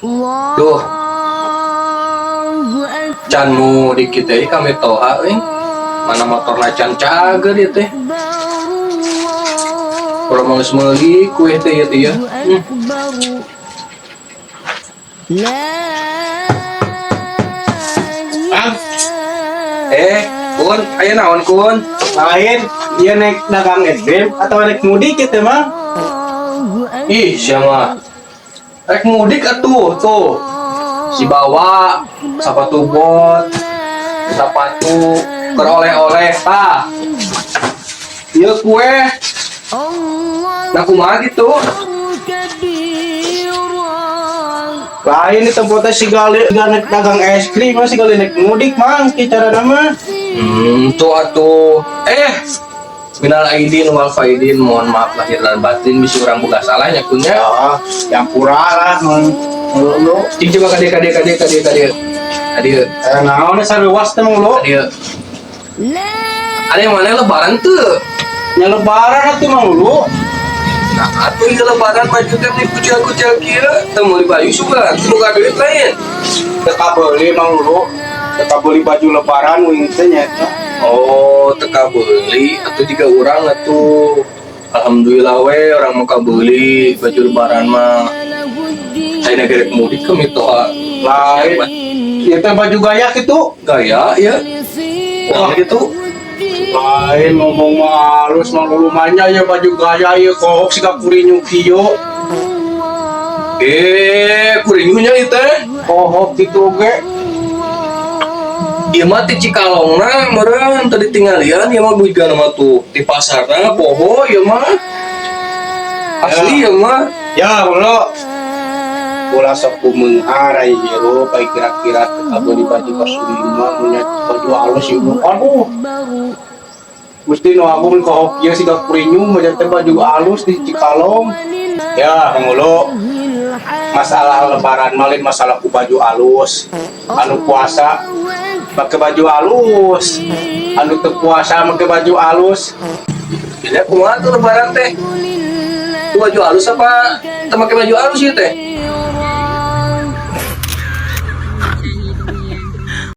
Duh, can mudik kita ini kami toha mana motor can cager ya teh. Kalau mau semeli kue teh ya. Kun, ayo naon kun? Lain, dia naik dagang edem atau naik mudik gitu mah? Ih, siapa? Rek mudik atuh tuh. Si bawa sepatu bot, sepatu oleh-oleh tah. Ieu kue. Nah kumaha gitu? Lain di tempatnya si gali naik dagang es krim, si gali naik mudik mang, cara nama. Tuh atuh. Minal aidin wal faidin, mohon maaf lahir dan batin, bisa orang buka salah nyakunya. Ya, yang pura lah, lu. Cing coba kadia. Naon sarewas teh mang lu? Kadia. Ada yang mana lebaran tuh? Nya lebaran atuh mang lu. Nah, atuh ini lebaran baju teh di kucel-kucel kira, temu di baju suka, temu ka duit lain. Teka beli mang lu. Teka beli baju lebaran wing teh nya. Oh, teka beli atau tiga orang atuh. Alhamdulillah we orang mau beli baju lebaran mah. Saya negeri mudik ke mitoa. Lain. Ieu teh baju gaya gitu. Gaya ya. Wah gitu. Lain ngomong mah halus mang lumanya ya baju gaya ya kohok si kapurinya kieu. Kurinyunya itu teh. Kohok gitu ge. Ieu mah ti Cikalongna meureun tadi tinggalian ieu mah buigan mah tuh di pasarna poho ieu mah. Asli ieu mah. Ya, lo. Bola sok kumenghar ai hero baik kira-kira teka beli baju kasulima punya baju halus ieu. Aduh. Mesti no aku mun kohok ieu si kapurinya mah teh baju halus di Cikalong. Ya, mengulo. Masalah lebaran malin masalah ku baju halus. Anu puasa pakai baju halus, anu teu puasa pakai baju halus. Bila kumaha tuh lebaran teh? Tuh baju halus apa? Teu make baju halus ieu teh?